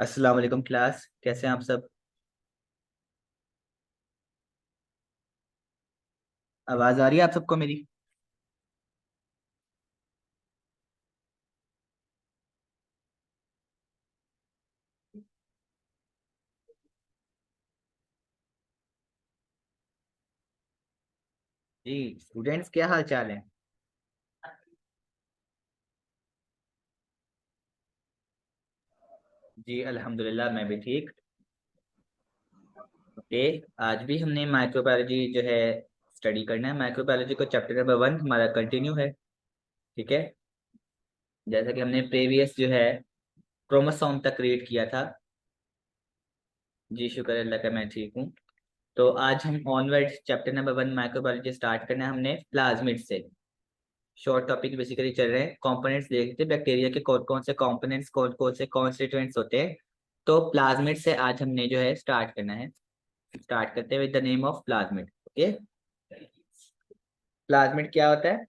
अस्सलाम वालेकुम क्लास, कैसे हैं आप सब। आवाज आ रही है आप सबको मेरी। जी स्टूडेंट्स, क्या हाल चाल है। जी अल्हम्दुलिल्लाह, मैं भी ठीक। ओके, आज भी हमने माइक्रोबायोलॉजी जो है स्टडी करना है। माइक्रोबायोलॉजी को चैप्टर नंबर 1 हमारा कंटिन्यू है। ठीक है, जैसा कि हमने प्रीवियस जो है क्रोमोसोम तक रीड किया था। जी शुक्र अल्लाह का, मैं ठीक हूँ। तो आज हम onward chapter number 1 microbiology start करना है हमने प्लाज्मिड से। शॉर्ट टॉपिक बेसिकली चल रहे हैं, कंपोनेंट्स देख लेते हैं बैक्टीरिया के कौन कौन से कंपोनेंट्स, कौन कौन से कॉन्स्टिट्यूएंट्स होते हैं। तो प्लाज्मिड से आज हमने जो है स्टार्ट करना है। स्टार्ट करते हैं with the name of plasmid. Okay, plasmid क्या होता है।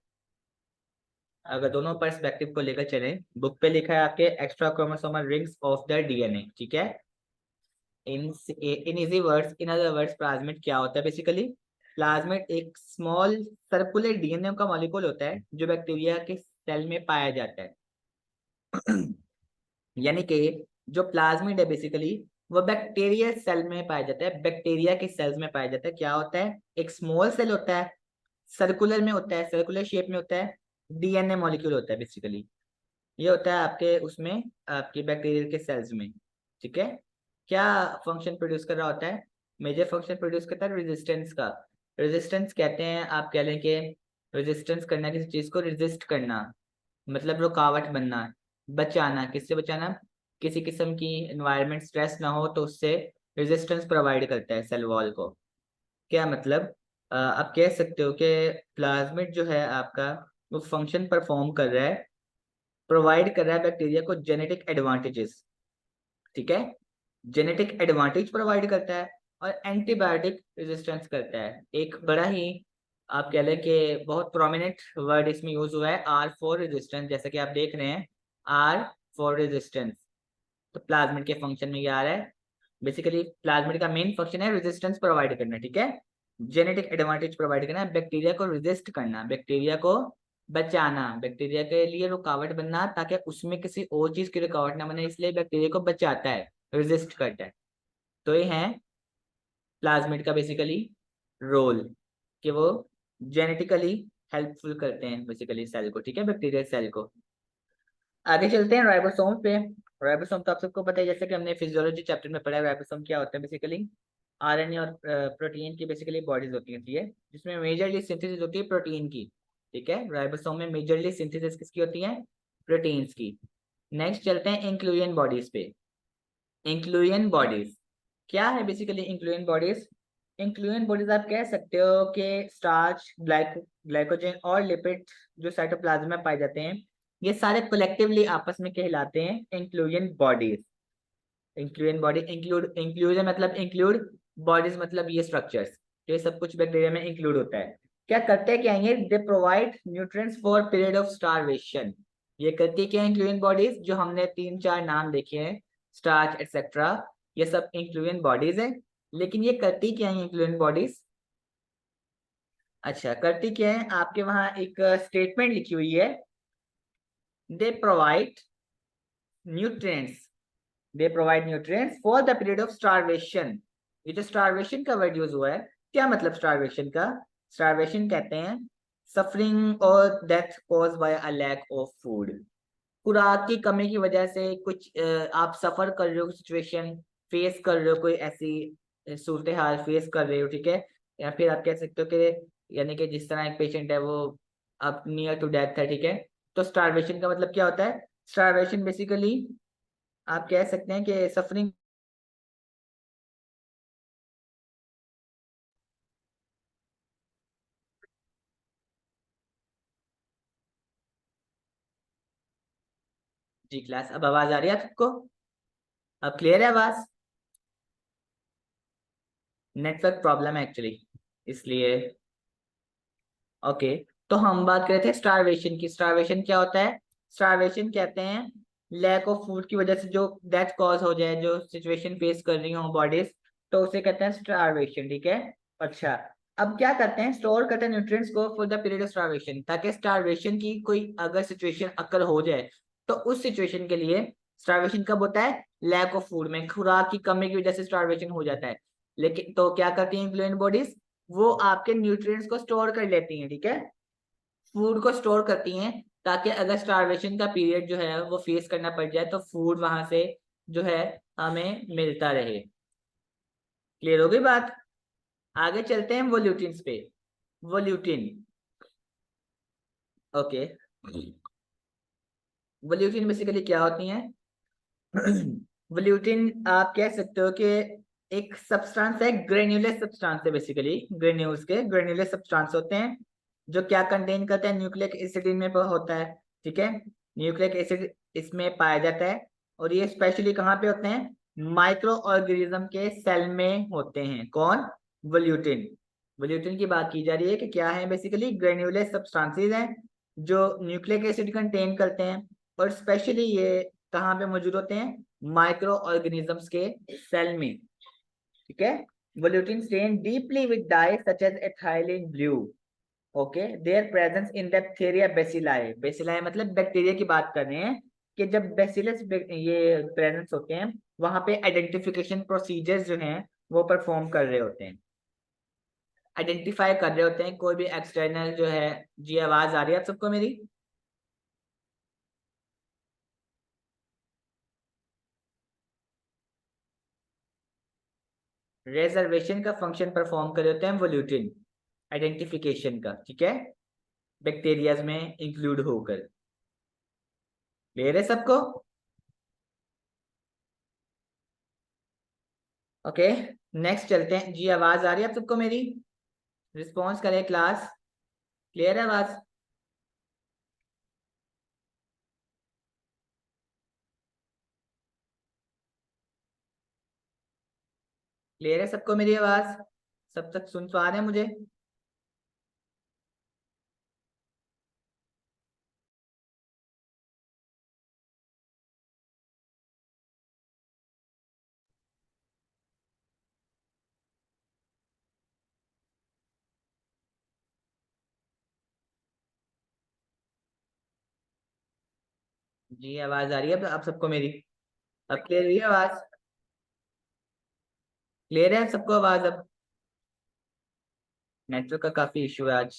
अगर दोनों पर्सपेक्टिव को लेकर चले, बुक पे लिखा है आपके extra chromosomal rings of the DNA. ठीक है, in in easy words, in other words, plasmid क्या होता है बेसिकली। प्लाज्मिड एक स्मॉल सर्कुलर डीएनए का मॉलिक्यूल होता है जो बैक्टीरिया के सेल में पाया जाता है। यानी कि जो प्लाज्मिड है बेसिकली वो बैक्टीरिया सेल में पाया जाता है, बैक्टीरिया के सेल्स में पाया जाता है। क्या होता है, एक स्मॉल सेल होता है, सर्कुलर में होता है, सर्कुलर शेप में होता है, डीएनए मॉलिक्यूल होता है बेसिकली। ये होता है आपके उसमें, आपके बैक्टीरिया के सेल्स में। ठीक है, क्या फंक्शन प्रोड्यूस कर रहा होता है। मेजर फंक्शन प्रोड्यूस करता है रेजिस्टेंस का। रेजिस्टेंस कहते हैं, आप कह लें कि रेजिस्टेंस करना, किसी चीज को रेजिस्ट करना, मतलब रुकावट बनना, बचाना। किससे बचाना, किसी किस्म की एनवायरनमेंट स्ट्रेस ना हो तो उससे रेजिस्टेंस प्रोवाइड करता है सेल वॉल को। क्या मतलब, आप कह सकते हो कि प्लाज्मिड जो है आपका वो फंक्शन परफॉर्म कर रहा है, प्रोवाइड कर रहा है बैक्टीरिया को जेनेटिक एडवांटेजेस। ठीक है, जेनेटिक एडवांटेज प्रोवाइड करता है और एंटीबायोटिक रेजिस्टेंस करता है। एक बड़ा ही, आप कह लें कि बहुत प्रोमिनेंट वर्ड इसमें यूज हुआ है, आर फॉर रेजिस्टेंस, जैसा कि आप देख रहे हैं, आर फॉर रेजिस्टेंस। तो प्लाज्मिड के फंक्शन में ये आ रहा है। बेसिकली प्लाज्मिड का मेन फंक्शन है रेजिस्टेंस प्रोवाइड करना। ठीक है, जेनेटिक एडवांटेज प्रोवाइड करना, बैक्टीरिया को रेजिस्ट करना, बैक्टीरिया को बचाना, बैक्टीरिया के लिए रुकावट बनना ताकि उसमें किसी और चीज की रुकावट ना बने, इसलिए बैक्टीरिया को बचाता है, रेजिस्ट करता है। तो ये है प्लाज्मिड का बेसिकली रोल, कि वो जेनेटिकली हेल्पफुल करते हैं बेसिकली सेल को। ठीक है, बैक्टीरियल सेल को। आगे चलते हैं राइबोसोम पे। राइबोसोम तो आप सबको पता है, जैसे कि हमने फिजियोलॉजी चैप्टर में पढ़ा है। राइबोसोम क्या होता है बेसिकली, आरएनए और प्रोटीन की बेसिकली बॉडीज होती है जिसमें मेजरली सिंथेसिस होती है प्रोटीन की। ठीक है, राइबोसोम में मेजरली सिंथेसिस किसकी होती है, प्रोटीन्स की। नेक्स्ट चलते हैं इंक्लूजन बॉडीज पे। इंक्लूजन बॉडीज क्या है basically, inclusion bodies. Inclusion bodies आप कह सकते हो कि स्टार्च, ग्लाइकोजन और लिपिड जो साइटोप्लाज्म में पाए जाते हैं, ये सारे कलेक्टिवली आपस में कहलाते हैं inclusion bodies. Inclusion body, inclusion मतलब इंक्लूड, बॉडीज मतलब ये स्ट्रक्चर्स, तो ये सब कुछ बैक्टीरिया में इंक्लूड होता है। क्या करते हैं, क्या ये they provide nutrients for period of starvation. ये करती है क्या इंक्लूजन बॉडीज, जो हमने तीन चार नाम देखे हैं, स्टार्च एक्सेट्रा, ये सब इंक्लूजन बॉडीज है। लेकिन ये करती क्या है इंक्लूजन बॉडीज। अच्छा, करती क्या है, आपके वहां एक स्टेटमेंट लिखी हुई है, they provide nutrients, they provide nutrients for the period of starvation. ये जो स्टारवेशन का वर्ड यूज हुआ है, क्या मतलब स्टारवेशन का। स्टारवेशन कहते हैं सफरिंग और death caused by a lack of food. खुराक की कमी की वजह से कुछ आप सफर कर रहे हो, सिचुएशन फेस कर रहे हो, कोई ऐसी सूरत हाल फेस कर रहे हो। ठीक है, या फिर आप कह सकते हो कि यानी कि जिस तरह एक पेशेंट है वो अब नियर टू डेथ है। ठीक है, तो स्टारवेशन का मतलब क्या होता है, स्टारवेशन बेसिकली आप कह सकते हैं कि सफरिंग। जी क्लास, अब आवाज आ रही है आपको, अब क्लियर है आवाज। नेटवर्क प्रॉब्लम है एक्चुअली, इसलिए। ओके, तो हम बात कर रहे थे स्टारवेशन की। स्टारवेशन क्या होता है, स्टारवेशन कहते हैं लैक ऑफ फूड की वजह से जो डेथ कॉज हो जाए, जो सिचुएशन फेस कर रही हो बॉडीज, तो उसे कहते हैं स्टारवेशन, ठीक है। अच्छा, अब क्या करते हैं, स्टोर करते हैं न्यूट्रिएंट्स को for the period of starvation, ताकि स्टारवेशन की कोई अगर सिचुएशन अकर हो जाए तो उस सिचुएशन के लिए, स्टारवेशन कब होता है, लैक ऑफ फूड में, खुराक की कमी की वजह से स्टारवेशन हो जाता है। लेकिन तो क्या करती हैं इन्फ्लुएंट बॉडीज, वो आपके न्यूट्रिएंट्स को स्टोर कर लेती हैं, ठीक है, फूड को स्टोर करती हैं, ताकि अगर स्टारवेशन का पीरियड जो है वो फेस करना पड़ जाए तो फूड वहां से जो है हमें मिलता रहे। क्लियर हो गई बात। आगे चलते हैं वोल्यूटिन्स पे। वोल्यूटिन, ओके, वोल्यूटिन बेसिकली क्या होती हैं? वोल्यूटिन आप कह सकते हो कि एक सब्सटेंस है, ग्रेन्युलर सब्सटेंस है, बेसिकली ग्रेन्यूल्स के ग्रेन्युलर सब्सटेंस होते हैं, जो क्या कंटेन करते हैं, न्यूक्लिक एसिड इनमें होता है, ठीक है, न्यूक्लिक एसिड इसमें पाया जाता है। और ये स्पेशली कहाँ पे होते हैं, माइक्रो ऑर्गेनिज्म के सेल में होते हैं। कौन? वोल्यूटिन। वोल्यूटिन की बात की जा रही है कि क्या है, बेसिकली ग्रेन्युलर सब्सटेंसेस हैं जो न्यूक्लिक एसिड कंटेन करते हैं, और स्पेशली ये कहाँ पे मौजूद होते हैं, माइक्रो ऑर्गेनिजम्स के सेल में, ठीक है। Volutin stain deeply with dye such as ethylene blue, okay, their presence in bacteria bacilli, bacilli मतलब बैक्टीरिया की बात कर रहे हैं, कि जब बेसिलस ये प्रेजेंस होते हैं वहां पे आइडेंटिफिकेशन प्रोसीजर्स जो हैं वो परफॉर्म कर रहे होते हैं, आइडेंटिफाई कर रहे होते हैं कोई भी एक्सटर्नल जो है। जी आवाज आ रही है आप सबको मेरी? रिजर्वेशन का फंक्शन परफॉर्म कर रहे होते हैं वोल्यूटिन, आइडेंटिफिकेशन का, ठीक है, बैक्टीरियाज में इंक्लूड होकर। क्लियर है सबको? ओके, नेक्स्ट चलते हैं। जी आवाज आ रही है आप सबको मेरी? रिस्पॉन्स करें क्लास। क्लियर है आवाज? क्लियर है सबको मेरी आवाज? सब तक सुन पा रहे हैं मुझे? जी आवाज आ रही है अब आप सबको मेरी? अब क्लियर हुई है आवाज? क्लियर है सबको आवाज अब? नेटवर्क का काफी इशू है आज।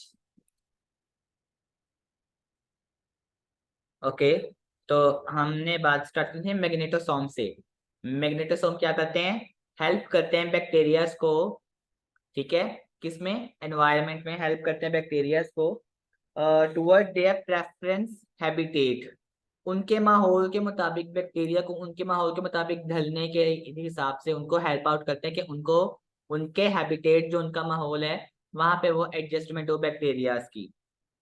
ओके, तो हमने बात स्टार्ट की थी मैग्नेटोसोम से। मैग्नेटोसोम क्या करते हैं, हेल्प करते हैं बैक्टीरियाज को, ठीक है, किसमें, एनवायरनमेंट में हेल्प करते हैं बैक्टीरियाज को टुवर्ड देयर प्रेफरेंस हैबिटेट, उनके माहौल के मुताबिक, बैक्टीरिया को उनके माहौल के मुताबिक ढलने के हिसाब से उनको हेल्प आउट करते हैं, कि उनको उनके हैबिटेट जो उनका माहौल है वहां पे वो एडजस्टमेंट हो बैक्टीरियाज की।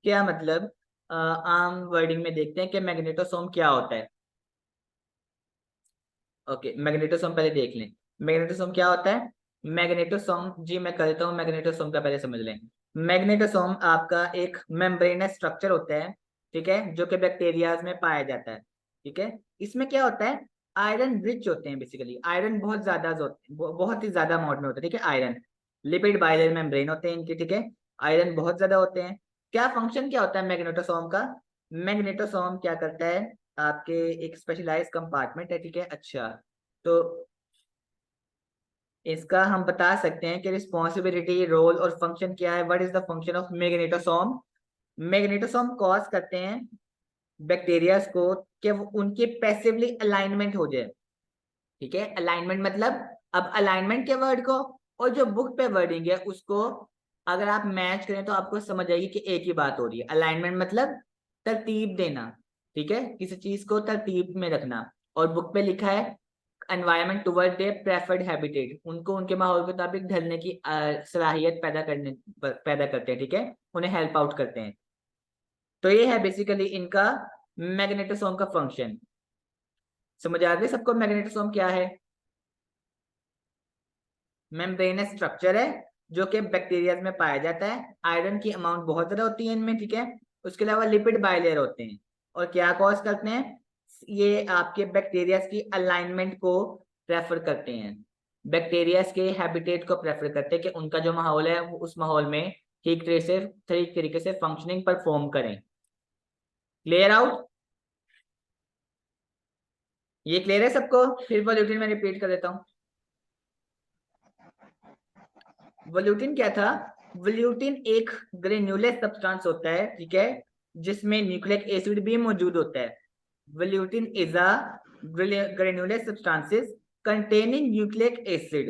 क्या मतलब, आम वर्डिंग में देखते हैं कि मैग्नेटोसोम क्या होता है। ओके, मैग्नेटोसोम पहले देख लें। मैग्नेटोसोम क्या होता है? मैग्नेटोसोम, जी मैं करता हूँ, मैग्नेटोसोम का पहले समझ लें। मैग्नेटोसोम आपका एक मेम्ब्रेनस स्ट्रक्चर होता है, ठीक है, जो कि बैक्टीरियाज में पाया जाता है, ठीक है। इसमें क्या होता है, आयरन रिच होते हैं, बेसिकली आयरन बहुत ज्यादा होते हैं, बहुत ही ज्यादा अमाउंट में होता है, ठीक है, आयरन। लिपिड बाइलर मेम्ब्रेन होते हैं इनके, ठीक है, आयरन बहुत ज्यादा होते हैं। क्या फंक्शन क्या होता है मैग्नेटोसोम का? मैग्नेटोसोम क्या करता है, आपके एक स्पेशलाइज्ड कंपार्टमेंट है, ठीक है। अच्छा, तो इसका हम बता सकते हैं कि रिस्पॉन्सिबिलिटी, रोल और फंक्शन क्या है। What is the function of magnetosome? Magnetosome cause करते हैं बैक्टीरियाज को कि वो उनके पैसिवली अलाइनमेंट हो जाए, ठीक है। अलाइनमेंट मतलब, अब अलाइनमेंट के वर्ड को और जो बुक पे वर्डिंग है उसको अगर आप मैच करें तो आपको समझ आएगी कि एक ही बात हो रही है। अलाइनमेंट मतलब तरतीब देना, ठीक है, किसी चीज को तरतीब में रखना। और बुक पे लिखा है environment toward their preferred habitat, उनको उनके माहौल के मुताबिक ढलने की सलाहियत पैदा करते हैं, ठीक है, उन्हें हेल्प आउट करते हैं। तो ये है बेसिकली इनका मैग्नेटोसोम का फंक्शन। समझ आ गई सबको मैग्नेटोसोम क्या है? मेम्ब्रेनस स्ट्रक्चर है जो कि बैक्टीरिया में पाया जाता है, आयरन की अमाउंट बहुत ज्यादा होती है इनमें, ठीक है। उसके अलावा लिपिड बाइलेयर होते हैं, और क्या कॉज करते हैं, ये आपके बैक्टीरिया की अलाइनमेंट को प्रेफर करते हैं, बैक्टीरिया के हैबिटेट को प्रेफर करते हैं कि उनका जो माहौल है वो उस माहौल में ठीक तरीके से फंक्शनिंग परफॉर्म करें। Clear out? ये क्लियर है सबको? फिर वोल्यूटिन में रिपीट कर देता हूँ। वोल्यूटिन क्या था? वोल्यूटिन एक ग्रेन्युलर सब्सटेंस होता है, ठीक है, जिसमें न्यूक्लिक एसिड भी मौजूद होता है। Volutin is a granular substances containing nucleic acid,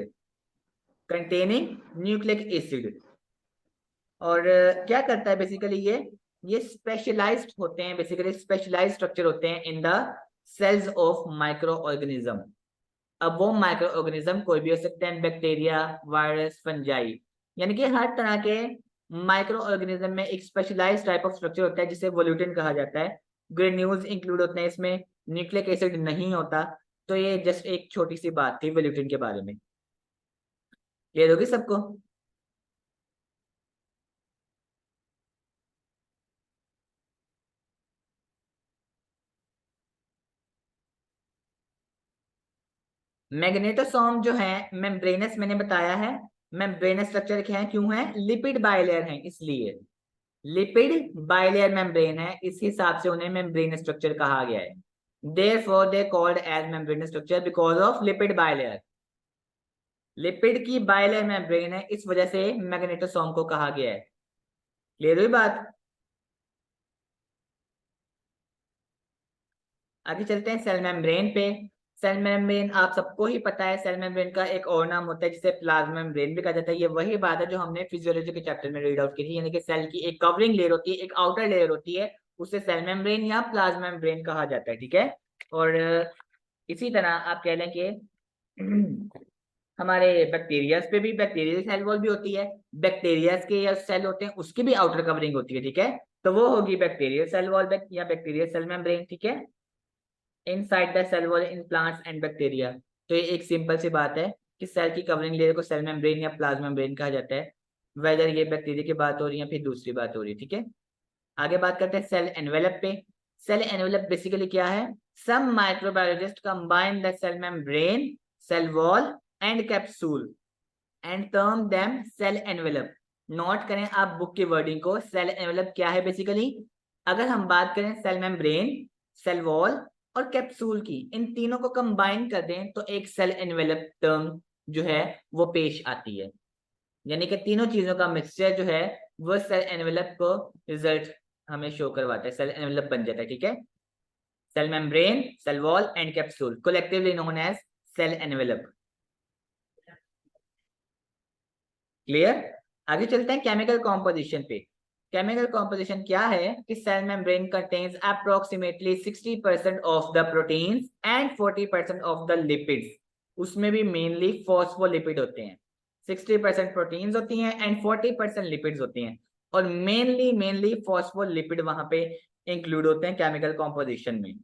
और क्या करता है बेसिकली ये स्पेशलाइज्ड होते हैं, बेसिकली स्पेशलाइज्ड स्ट्रक्चर होते हैं in the cells of microorganism. अब वो माइक्रो ऑर्गेनिज्म कोई भी हो सकते हैं, बैक्टीरिया, वायरस, फंजाई, यानी कि हर तरह के माइक्रो ऑर्गेनिज्म में एक स्पेशलाइज्ड टाइप ऑफ स्ट्रक्चर होता है जिसे वोल्यूटिन कहा जाता है। ग्रेन्यूल्स इंक्लूड होते हैं इसमें, न्यूक्लिक एसिड नहीं होता। तो ये जस्ट एक छोटी सी बात थी वोल्यूटिन के बारे में। क्लियर होगी सबको? मैग्नेटोसोम जो है मेम्ब्रेनस, मैंने बताया है मेम्ब्रेनस स्ट्रक्चर क्या है, क्यों है? लिपिड बाइलेयर है, इसलिए लिपिड बाइलेयर मेम्ब्रेन है, इस हिसाब से उन्हें मेम्ब्रेनस स्ट्रक्चर कहा गया है। Therefore they called as membrane structure because of lipid bilayer। Lipid की बाइलेयर मेम्ब्रेन है, इस वजह से मैग्नेटोसोम को कहा गया है। क्लियर हुई बात? आगे चलते हैं सेल मेम्ब्रेन पे। सेल मेम्ब्रेन आप सबको ही पता है, सेल मेम्ब्रेन का एक और नाम होता है जिसे प्लाज्मा मेम्ब्रेन भी कहा जाता है। ये वही बात है जो हमने फिजियोलॉजी के चैप्टर में रीड आउट की थी, यानी कि सेल की एक कवरिंग लेयर होती है, एक आउटर लेयर होती है, उसे सेल मेम्ब्रेन या प्लाज्मा मेम्ब्रेन कहा जाता है, ठीक है। और इसी तरह आप कह लें कि हमारे बैक्टीरिया पे भी बैक्टीरियल सेल वॉल भी होती है, बैक्टीरिया के या सेल होते हैं उसकी भी आउटर कवरिंग होती है, ठीक है। तो वो होगी बैक्टीरियल सेल वॉल या बैक्टीरियल सेल मेम्ब्रेन, ठीक है। Inside the cell wall in plants and bacteria. तो ये एक सिंपल सी बात है कि सेल की कवरिंग लेयर को सेल मेम्ब्रेन या प्लाज्मा मेम्ब्रेन कहा जाता है, वेदर ये बैक्टीरिया की बात हो रही है या फिर दूसरी बात हो रही है, ठीक है। आगे बात करते हैं सेल एनवेलप पे। सेल एनवेलप बेसिकली क्या है? Some microbiologist combine the cell membrane, cell wall and capsule and term them cell envelope. Note करें आप बुक की वर्डिंग को, सेल एनवेलप क्या है बेसिकली? अगर हम बात करें सेल मेम्ब्रेन, सेल वॉल और कैप्सूल की, इन तीनों को कंबाइन कर दें तो एक सेल एनवेलप टर्म जो है वो पेश आती है, यानी कि तीनों चीजों का मिक्सचर जो है वो सेल एनवेलप को रिजल्ट हमें शो करवाता है, सेल एनवेलप बन जाता है, ठीक है। Cell membrane, cell wall and capsule collectively known as cell envelope. Clear? आगे चलते हैं केमिकल कॉम्पोजिशन पे। केमिकल कॉम्पोजिशन क्या है कि cell membrane contains approximately 60% of the proteins and 40% of the lipids. उसमें भी मेनली फॉस्फोलिपिड होते हैं, 60% प्रोटीन्स होती हैं एंड 40% लिपिड्स होती हैं, और मेनली फॉस्फोलिपिड वहां पे इंक्लूड होते हैं केमिकल कॉम्पोजिशन में।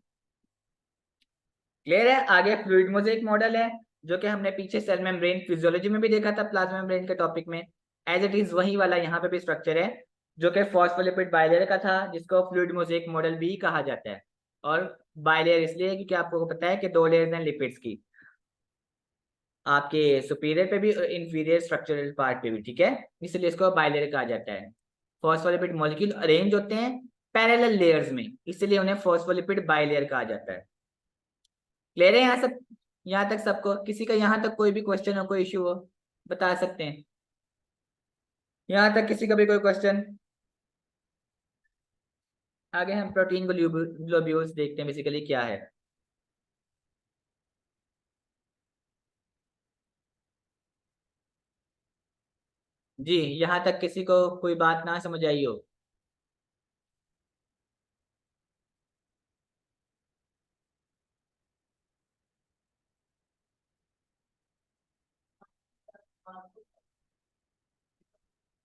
क्लियर है? आगे फ्लूइड मोज़ेक मॉडल है जो कि हमने पीछे सेल मेम्ब्रेन फिजियोलॉजी में भी देखा था, प्लाज्मा मेम्ब्रेन के टॉपिक में। एज इट इज वही वाला यहाँ पे भी स्ट्रक्चर है जो कि फॉस्फोलिपिड बाइलेयर का था, जिसको फ्लूइड मोज़ेक मॉडल भी कहा जाता है। और बाइलेयर इसलिए क्योंकि आपको पता है कि दो लेयर्स हैं लिपिड्स की, आपके सुपीरियर पे भी इंफीरियर स्ट्रक्चरल पार्ट पे भी, ठीक है, इसलिए इसको बाइलेयर कहा जाता है। फॉस्फोलिपिड मॉलिक्यूल अरेंज होते हैं पैरेलल लेयर्स में, इसलिए उन्हें फॉस्फोलिपिड बाइलेयर कहा जाता है। क्लियर है यहाँ सब? यहाँ तक सबको? किसी का यहाँ तक कोई भी क्वेश्चन हो, कोई इश्यू हो, बता सकते हैं। यहाँ तक किसी का भी कोई क्वेश्चन? आगे हम प्रोटीन ग्लोब्यूल्स देखते हैं बेसिकली क्या है। जी, यहाँ तक किसी को कोई बात ना समझ आई हो?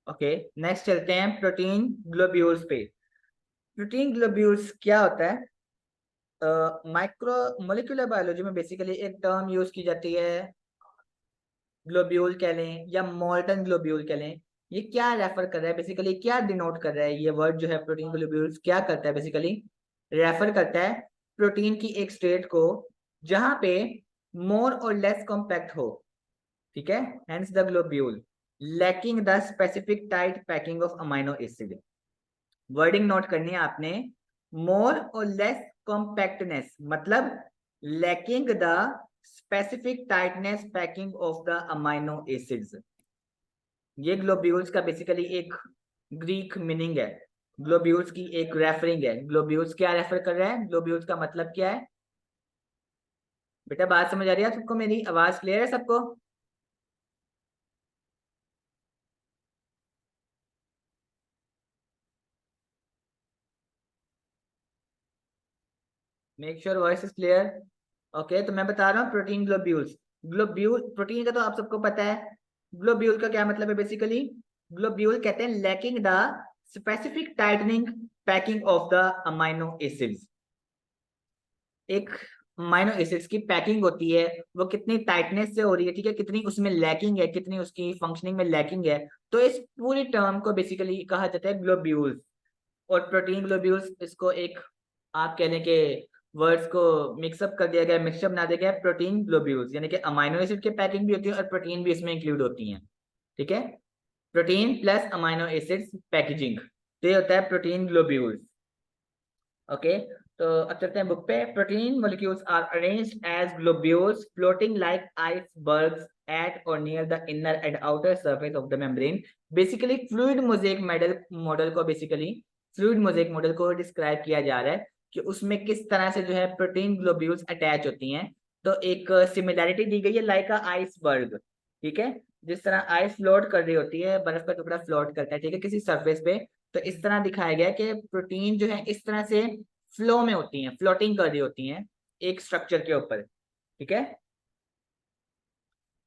ओके, नेक्स्ट चलते हैं प्रोटीन ग्लोब्यूल्स पे। प्रोटीन ग्लोब्यूल्स क्या होता है? माइक्रो मोलिकुलर बायोलॉजी में बेसिकली एक टर्म यूज की जाती है, ग्लोब्यूल कह लें या मोल्टन ग्लोब्यूल कह लें। ये क्या रेफर कर रहा है बेसिकली, क्या डिनोट कर रहा है ये वर्ड जो है प्रोटीन ग्लोब्यूल्स क्या करता है बेसिकली? रेफर करता है प्रोटीन की एक स्टेट को जहां पे मोर और लेस कॉम्पैक्ट हो, ठीक है, hence the globule lacking the specific tight packing of amino acid. Wording note करनी है आपने, मोर और लेस कॉम्पैक्टनेस मतलब lacking the specific tightness packing of the amino acids. ये ग्लोब्यूल्स का बेसिकली एक ग्रीक मीनिंग है, ग्लोब्यूल्स की एक रेफरिंग है। ग्लोब्यूल्स क्या रेफर कर रहा है, ग्लोब्यूल्स का मतलब क्या है? बेटा बात समझ आ रही है सबको? मेरी आवाज क्लियर है सबको? Make sure voice is clear. Okay, तो मैं बता रहा हूँ प्रोटीन ग्लोब्यूल्स। ग्लोब्यूल प्रोटीन का तो आप सबको पता है। ग्लोब्यूल का क्या मतलब है बेसिकली? ग्लोब्यूल कहते हैं lacking the specific tightening packing of the amino acids. एक अमाइनो एसिड्स की पैकिंग होती है, वो कितनी टाइटनेस से हो रही है, ठीक है, कितनी उसमें लैकिंग है, कितनी उसकी फंक्शनिंग में लैकिंग है, तो इस पूरी टर्म को बेसिकली कहा जाता है ग्लोब्यूल्स। और प्रोटीन ग्लोब्यूल्स, इसको एक आप कहने के वर्ड्स को मिक्सअप कर दिया गया, मिक्सचर बना दिया गया प्रोटीन ग्लोब्यूल्स, यानी कि अमाइनो एसिड की पैकिंग भी होती है और प्रोटीन भी इसमें इंक्लूड होती है, ठीक है, protein plus amino acids packaging, तो ये होता है प्रोटीन ग्लोब्यूल्स। ओके, तो अब चलते हैं बुक पे। Protein molecules are arranged as globules floating like icebergs at or near the inner and outer surface of the membrane. Basically fluid mosaic model को बेसिकली फ्लूइड मोज़ेक मॉडल को describe किया जा रहा है कि उसमें किस तरह से जो है प्रोटीन ग्लोब्यूल्स अटैच होती हैं। तो एक सिमिलैरिटी दी गई है लाइक अ आइसबर्ग, ठीक है, जिस तरह आइस फ्लोट कर रही होती है, बर्फ का टुकड़ा फ्लोट करता है, ठीक है, किसी सरफेस पे, तो इस तरह दिखाया गया कि प्रोटीन जो है इस तरह से फ्लो में होती हैं, फ्लोटिंग कर रही होती हैं एक स्ट्रक्चर के ऊपर, ठीक है।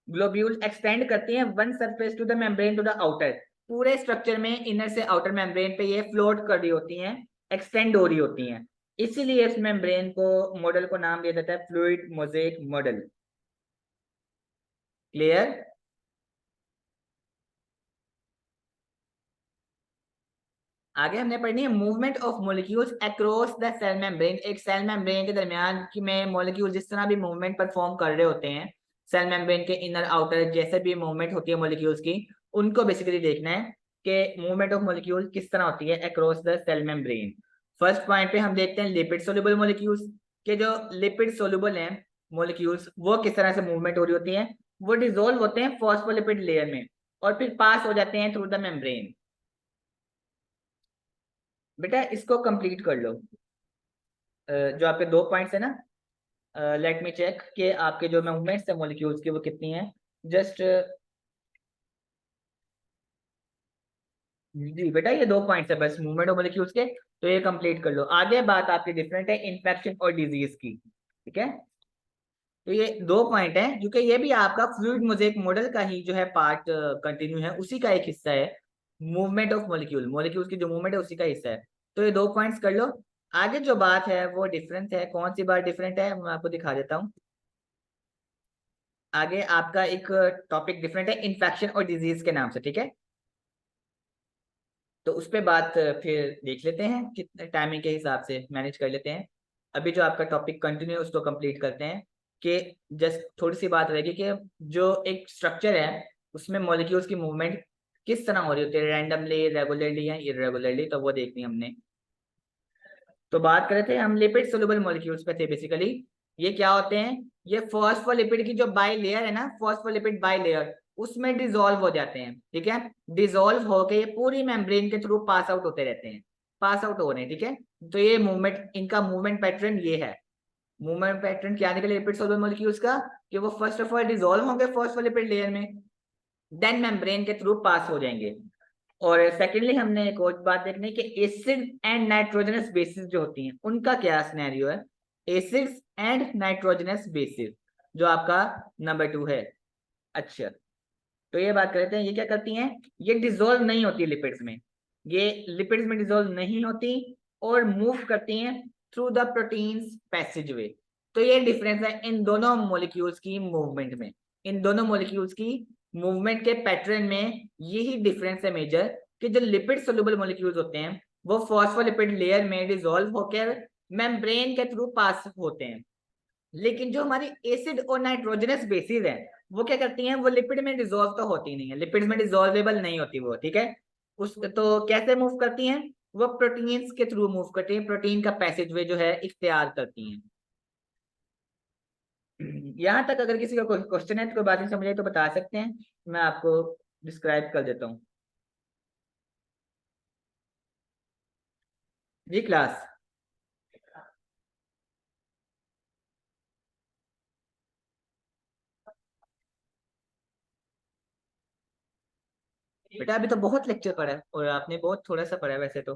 ग्लोब्यूल एक्सटेंड करती हैं one surface to the membrane to the outer, पूरे स्ट्रक्चर में इनर से आउटर मेम्ब्रेन पे ये फ्लोट कर रही होती हैं, एक्सटेंड हो रही होती हैं, इसीलिए इस मेम्ब्रेन को मॉडल को नाम दिया जाता है फ्लूइड मोज़ेक मॉडल। क्लियर? आगे हमने पढ़नी है movement of molecules across the cell membrane. एक सेल मेम्ब्रेन के दरमियान की में मॉलिक्यूल जिस तरह भी मूवमेंट परफॉर्म कर रहे होते हैं, सेल मेम्ब्रेन के इनर आउटर जैसे भी मूवमेंट होती है मॉलिक्यूल्स की, उनको बेसिकली देखना है कि मूवमेंट ऑफ मॉलिक्यूल किस तरह होती है across the cell membrane. First point पे हम देखते हैं लिपिड सोल्यूबल मॉलिक्यूल्स के, जो लिपिड सोल्यूबल हैं मॉलिक्यूल्स वो किस तरह से मूवमेंट हो रही होती है, वो डिसॉल्व होते हैं फॉस्फोलिपिड लेयर में और फिर पास हो जाते हैं थ्रू द मेम्ब्रेन। बेटा इसको कंप्लीट कर लो, जो आपके दो पॉइंट्स है ना, लेट मी चेक कि आपके जो मूवमेंट्स है मॉलिक्यूल्स की वो कितनी है। जस्ट जी बेटा ये दो पॉइंट्स है बस मूवमेंट ऑफ मॉलिक्यूल्स के, तो ये कंप्लीट कर लो। आगे बात आपकी डिफरेंट है इन्फेक्शन और डिजीज की, ठीक है। तो ये दो पॉइंट है क्योंकि ये भी आपका फ्लूइड मोज़ेक मॉडल का ही जो है पार्ट कंटिन्यू है, उसी का एक हिस्सा है। मूवमेंट ऑफ मॉलिक्यूल, मॉलिक्यूल्स की जो मूवमेंट है उसी का हिस्सा है, तो ये दो पॉइंट्स कर लो। आगे जो बात है वो डिफरेंट है, कौन सी बात डिफरेंट है मैं आपको दिखा देता हूँ। आगे आपका एक टॉपिक डिफरेंट है इन्फेक्शन और डिजीज के नाम से, ठीक है, तो उस पर बात फिर देख लेते हैं, कितने टाइमिंग के हिसाब से मैनेज कर लेते हैं। अभी जो आपका टॉपिक कंटिन्यू है उसको कंप्लीट करते हैं कि जस्ट थोड़ी सी बात रहेगी कि जो एक स्ट्रक्चर है उसमें मॉलिक्यूल्स की मूवमेंट किस तरह हो रही होती है, रैंडमली, रेगुलरली या इरेगुलरली, तो वो देखनी हमने। तो बात कर रहे थे हम लिपिड सोल्यूबल मॉलिक्यूल्स पे थे बेसिकली। ये क्या होते हैं, ये फॉस्फोलिपिड की जो बाई लेयर है ना, फॉस्फोलिपिड बाई लेयर, उसमें डिसॉल्व हो जाते हैं, ठीक है, डिसॉल्व होके ये पूरी मेम्ब्रेन के थ्रू पास आउट होते रहते हैं, पास आउट हो रहे हैं, ठीक है। तो ये मूवमेंट, इनका मूवमेंट पैटर्न ये है। मूवमेंट पैटर्न क्या निकले लिपिड सोल्यूबल मॉलिक्यूल्स का, कि वो फर्स्ट ऑफ ऑल डिसॉल्व होंगे फॉस्फोलिपिड लेयर में, देन मेम्ब्रेन के थ्रू पास हो जाएंगे। और सेकेंडली हमने एक और बात देखनी है कि एसिड एंड नाइट्रोजनस बेसिस जो होती हैं उनका क्या सिनेरियो है। एसिड्स एंड नाइट्रोजनस बेसिस जो आपका नंबर 2 है। अच्छा, तो ये बात करते हैं ये क्या करती हैं, ये डिसॉल्व नहीं होती लिपिड्स में, ये लिपिड्स में डिसॉल्व नहीं होती और मूव करती हैं थ्रू द प्रोटीन्स पैसेजवे। तो ये डिफरेंस है इन दोनों मॉलिक्यूल्स की मूवमेंट में, इन दोनों मॉलिक्यूल्स की मूवमेंट के पैटर्न में यही डिफरेंस है मेजर, कि जो लिपिड सोल्यूबल मॉलिक्यूल्स होते हैं वो फॉस्फोलिपिड लेयर में डिसॉल्व होकर मेम्ब्रेन के थ्रू पास होते हैं। लेकिन जो हमारी एसिड और नाइट्रोजनस बेसिस है वो क्या करती हैं, वो लिपिड में डिजोल्व तो होती नहीं है, लिपिड में डिजोल्वेबल नहीं होती वो, ठीक है। उस तो कैसे मूव करती हैं, वो प्रोटीन्स के थ्रू मूव करती हैं, प्रोटीन का पैसेजवे जो है इख्तियार करती हैं। यहाँ तक अगर किसी का कोई क्वेश्चन है तो कोई बात नहीं समझ आई तो बता सकते हैं, मैं आपको डिस्क्राइब कर देता हूँ। जी क्लास। बेटा अभी तो बहुत लेक्चर पढ़ा है और आपने बहुत थोड़ा सा पढ़ा है वैसे तो,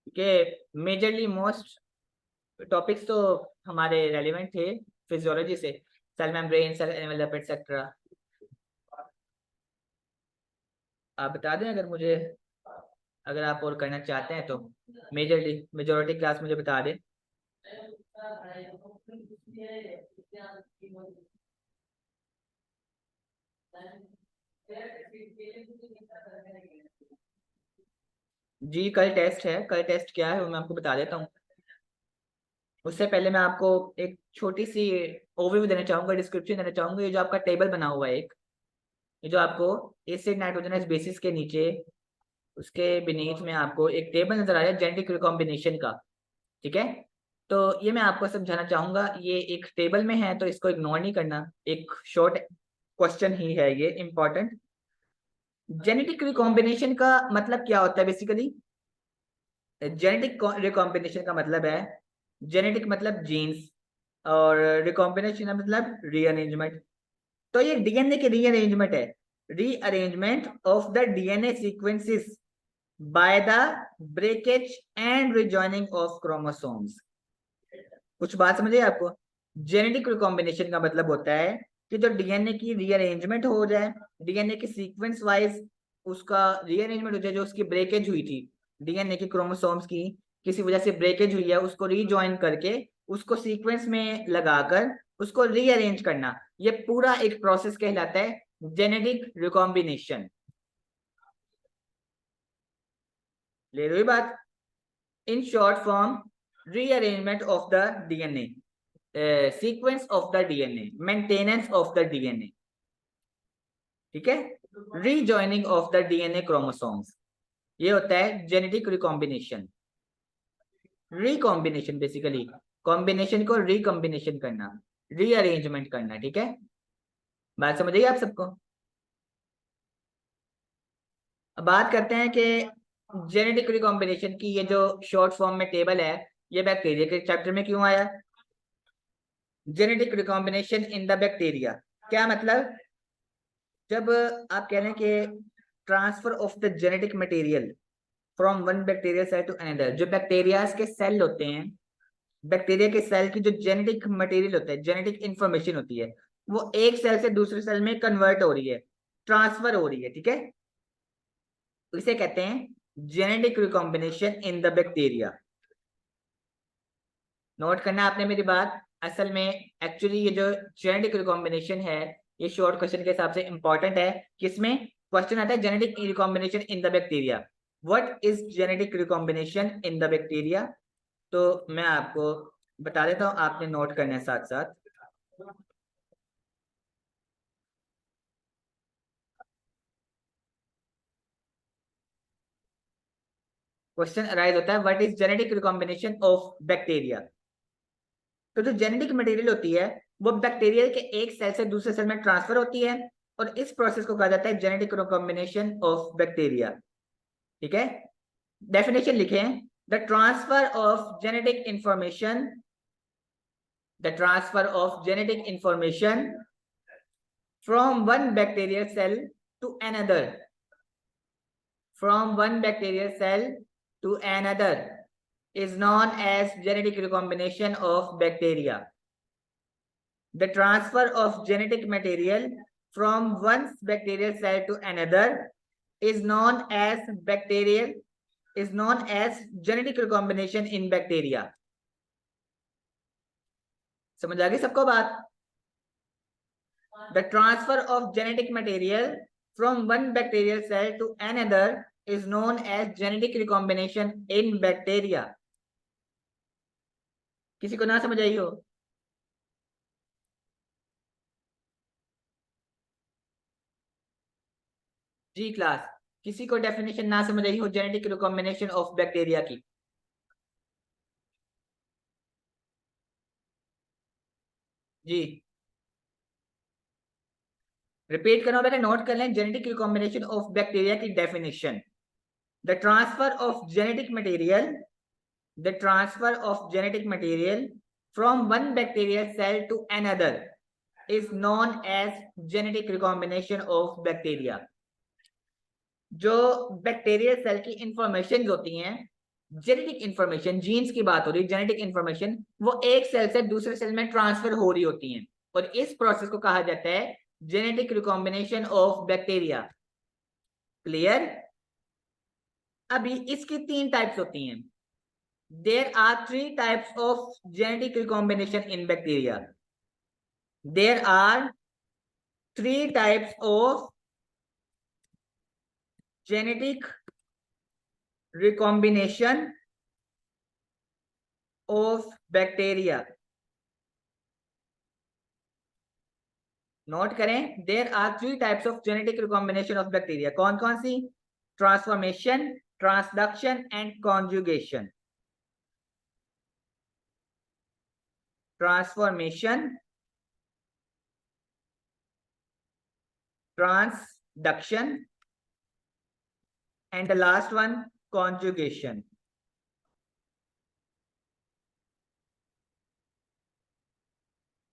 कि मेजरली मोस्ट टॉपिक्स तो हमारे रेलिवेंट थे फिजियोलॉजी से, cell membrane, cell envelope etcetera. आप बता दें अगर मुझे, अगर आप और करना चाहते हैं तो मेजरली मेजोरिटी क्लास मुझे बता दें। जी कल टेस्ट है, कल टेस्ट क्या है वो मैं आपको बता देता हूँ। उससे पहले मैं आपको एक छोटी सी ओवरव्यू देना चाहूंगा, डिस्क्रिप्शन देना चाहूंगा। ये जो आपका टेबल बना हुआ है एक, ये जो आपको एसिड नाइट्रोजनस बेसिस के नीचे, उसके बीनीथ में आपको एक टेबल नजर आ रहा है जेनेटिक रिकॉम्बिनेशन का, ठीक है। तो ये मैं आपको समझाना चाहूंगा, ये एक टेबल में है तो इसको इग्नोर नहीं करना, एक शॉर्ट क्वेश्चन ही है ये, इंपॉर्टेंट। जेनेटिक रिकॉम्बिनेशन का मतलब क्या होता है बेसिकली? जेनेटिक रिकॉम्बिनेशन का मतलब है, जेनेटिक मतलब जीन्स, और रिकॉम्बिनेशन का मतलब रीअरेंजमेंट। तो ये डीएनए की रीअरेंजमेंट है, rearrangement of the DNA sequences by the breakage and rejoining of chromosomes. कुछ बात समझिए आपको, जेनेटिक रिकॉम्बिनेशन का मतलब होता है कि जो डीएनए की रीअरेंजमेंट हो जाए, डीएनए की सीक्वेंस वाइज उसका रीअरेंजमेंट हो जाए, जो उसकी ब्रेकेज हुई थी डीएनए की क्रोमोसोम्स की, किसी वजह से ब्रेकेज हुई है, उसको रीजॉइन करके उसको सीक्वेंस में लगाकर उसको रीअरेंज करना, ये पूरा एक प्रोसेस कहलाता है जेनेटिक रिकॉम्बिनेशन। ले रही बात? In short form, rearrangement of the DNA, sequence of the DNA, maintenance of the DNA, ठीक है, rejoining of the DNA chromosomes, ये होता है genetic recombination. Recombination basically combination को रिकॉम्बिनेशन करना, रीअरेंजमेंट करना, ठीक है। बात समझ आई आप सबको? अब बात करते हैं कि जेनेटिक रिकॉम्बिनेशन की ये जो शॉर्ट फॉर्म में टेबल है, ये बैक्टीरिया के चैप्टर में क्यों आया? Genetic recombination in the bacteria, क्या मतलब? जब आप कह रहे हैं कि transfer of the genetic material from one bacteria cell to another, जो बैक्टीरिया के सेल होते हैं, बैक्टीरिया के सेल की जो जेनेटिक मटेरियल होता है, जेनेटिक इंफॉर्मेशन होती है, वो एक सेल से दूसरे सेल में कन्वर्ट हो रही है, ट्रांसफर हो रही है, ठीक है। इसे कहते हैं genetic recombination in the bacteria. Note करना आपने मेरी बात, असल में एक्चुअली ये जो जेनेटिक रिकॉम्बिनेशन है, ये शॉर्ट क्वेश्चन के हिसाब से इंपॉर्टेंट है। किसमें क्वेश्चन आता है? Genetic recombination in the bacteria. What is genetic recombination in the bacteria? तो मैं आपको बता देता हूँ, आपने नोट करना है साथ साथ। क्वेश्चन अराइज होता है, what is genetic recombination of bacteria? तो जो जेनेटिक मटेरियल होती है वो बैक्टीरिया के एक सेल से दूसरे सेल में ट्रांसफर होती है, और इस प्रोसेस को कहा जाता है जेनेटिक रिकॉम्बिनेशन ऑफ बैक्टीरिया, ठीक है। डेफिनेशन लिखें, the transfer of genetic information, the transfer of genetic information from one bacterial cell to another, from one bacterial cell to another is known as genetic recombination of bacteria. The transfer of genetic material from one bacterial cell to another is known as genetic recombination in bacteria. समझ आ गई सबको बात? The transfer of genetic material from one bacterial cell to another is known as genetic recombination in bacteria. किसी को ना समझ आई हो? जी class, किसी को डेफिनेशन ना समझ आई हो जेनेटिक रिकॉम्बिनेशन ऑफ बैक्टीरिया की? जी रिपीट करना बेटा, नोट कर लें। जेनेटिक रिकॉम्बिनेशन ऑफ बैक्टीरिया की definition: the transfer of genetic material, the transfer of genetic material from one bacterial cell to another is known as genetic recombination of bacteria। जो bacterial cell की information होती हैं, genetic information, jeans की बात हो रही है, जेनेटिक इंफॉर्मेशन वो एक सेल से दूसरे सेल में ट्रांसफर हो रही होती हैं, और इस प्रोसेस को कहा जाता है genetic recombination of bacteria. Clear? अभी इसकी तीन टाइप्स होती हैं। There are three types of genetic recombination in bacteria. There are three types of genetic recombination of bacteria। Note करें, there are three types of genetic recombination of bacteria. कौन कौन सी? Transformation, transduction and conjugation. Transformation, transduction and the last one conjugation.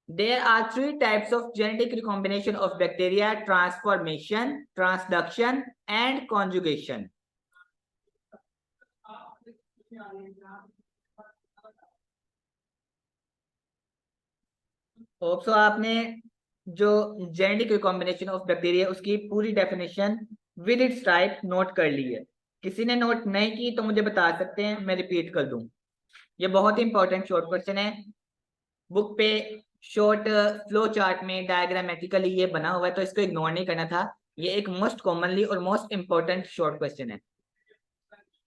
There are three types of genetic recombination of bacteria: transformation, transduction and conjugation। Hope so आपने जो genetic recombination of bacteria उसकी पूरी definition with its type note कर ली है। किसी ने note नहीं की तो मुझे बता सकते हैं, मैं रिपीट कर दूं। ये बहुत ही इंपॉर्टेंट शॉर्ट क्वेश्चन है। बुक पे शॉर्ट फ्लो चार्ट में डायग्रामेटिकली ये बना हुआ है, तो इसको इग्नोर नहीं करना था। ये एक मोस्ट कॉमनली और मोस्ट इंपॉर्टेंट शॉर्ट क्वेश्चन है।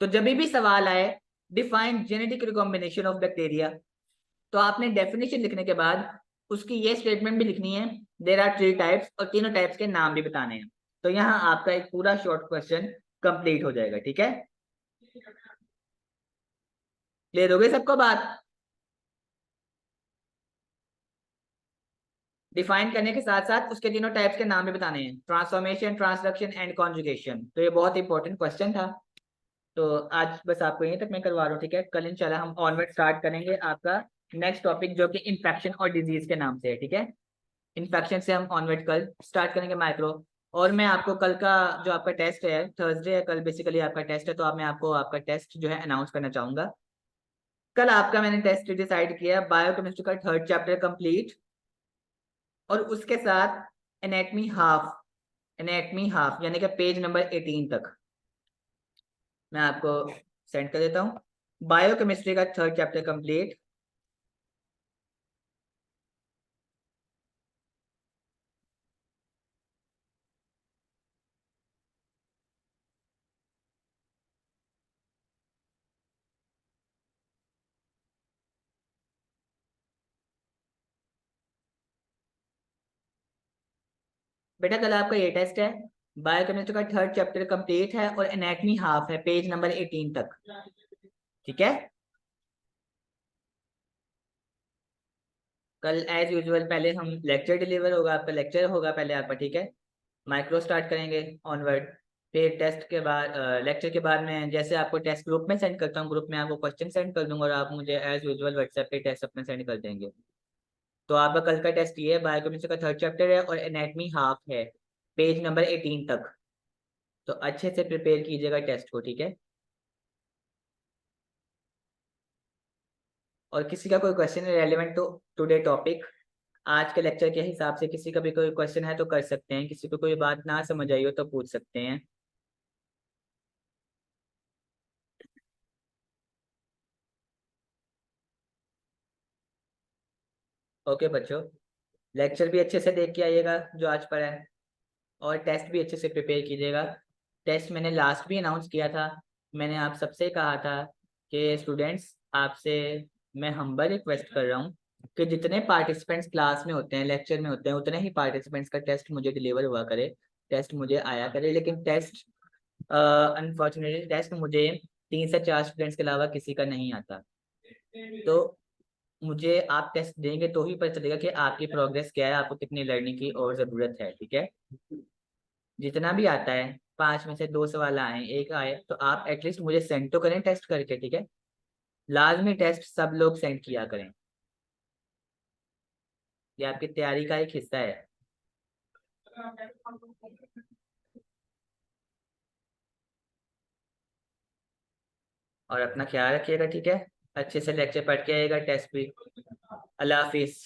तो जब भी सवाल आए define genetic recombination of bacteria, तो आपने डेफिनेशन लिखने के बाद उसकी ये स्टेटमेंट भी लिखनी है, देयर आर थ्री टाइप्स, और तीनों टाइप्स के नाम भी बताने हैं। तो यहाँ आपका एक पूरा शॉर्ट क्वेश्चन कंप्लीट हो जाएगा। ठीक है, क्लियर हो गई सबको बात? डिफाइन करने के साथ साथ उसके तीनों टाइप्स के नाम भी बताने हैं, ट्रांसफॉर्मेशन, ट्रांसडक्शन एंड कॉन्जुगेशन। तो ये बहुत इंपॉर्टेंट क्वेश्चन था। तो आज बस आपको यहीं तक मैं करवा रहा हूँ। ठीक है, कल इंशाल्लाह हम ऑनवर्ड स्टार्ट करेंगे आपका नेक्स्ट टॉपिक, जो कि इन्फेक्शन और डिजीज के नाम से है। ठीक है, इन्फेक्शन से हम ऑनवर्ड कल स्टार्ट करेंगे माइक्रो। और मैं आपको कल का जो आपका टेस्ट है, थर्सडे है कल बेसिकली आपका टेस्ट है, तो मैं आपको आपका टेस्ट जो है अनाउंस करना चाहूंगा। कल आपका मैंने टेस्ट डिसाइड किया, बायोकेमिस्ट्री का थर्ड चैप्टर कंप्लीट, और उसके साथ एनेटमी हाफ, एनेटमी हाफ यानी कि पेज नंबर 18 तक मैं आपको सेंड कर देता हूँ। बायोकेमिस्ट्री का थर्ड चैप्टर कंप्लीट, बेटा कल आपका ये टेस्ट है। बायोकेमिस्ट्री का थर्ड चैप्टर कंप्लीट है और एनाटमी हाफ है पेज नंबर 18 तक। ठीक है, कल एज यूजुअल पहले हम लेक्चर डिलीवर होगा, आपका लेक्चर होगा पहले आपका। ठीक है, माइक्रो स्टार्ट करेंगे ऑनवर्ड, फिर टेस्ट के बाद लेक्चर के बाद में जैसे आपको टेस्ट ग्रुप में सेंड करता हूँ, ग्रुप में आपको क्वेश्चन सेंड कर दूंगा और आप मुझे एज यूजुअल व्हाट्सएप पे टेस्ट अपने सेंड कर देंगे। तो आपका कल का टेस्ट ये है, बायोकेमिस्ट्री का थर्ड चैप्टर है और एनाटमी हाफ है पेज नंबर 18 तक। तो अच्छे से प्रिपेयर कीजिएगा टेस्ट को। ठीक है, और किसी का कोई क्वेश्चन है रेलिवेंट टू टुडे टॉपिक, आज के लेक्चर के हिसाब से किसी का भी कोई क्वेश्चन है तो कर सकते हैं, किसी को कोई बात ना समझ आई हो तो पूछ सकते हैं। ओके बच्चों, लेक्चर भी अच्छे से देख के आइएगा जो आज पढ़ा है, और टेस्ट भी अच्छे से प्रिपेयर कीजिएगा। टेस्ट मैंने लास्ट भी अनाउंस किया था, मैंने आप सबसे कहा था कि स्टूडेंट्स आपसे मैं हम्बल रिक्वेस्ट कर रहा हूँ कि जितने पार्टिसिपेंट्स क्लास में होते हैं, लेक्चर में होते हैं, उतने ही पार्टिसिपेंट्स का टेस्ट मुझे डिलीवर हुआ करे, टेस्ट मुझे आया करे। लेकिन टेस्ट अनफॉर्चुनेटली टेस्ट मुझे 3 से 4 स्टूडेंट्स के अलावा किसी का नहीं आता। तो मुझे आप टेस्ट देंगे तो ही पता चलेगा कि आपकी प्रोग्रेस क्या है, आपको कितनी लर्निंग की और ज़रूरत है। ठीक है, जितना भी आता है 5 में से 2 सवाल आए, एक आए, तो आप एटलीस्ट मुझे सेंड तो करें टेस्ट करके। ठीक है, लाजमी टेस्ट सब लोग सेंड किया करें, ये आपकी तैयारी का एक हिस्सा है। और अपना ख्याल रखिएगा। ठीक है, अच्छे से लेक्चर पढ़ के आइएगा, टेस्ट भी। अल्लाह हाफिज।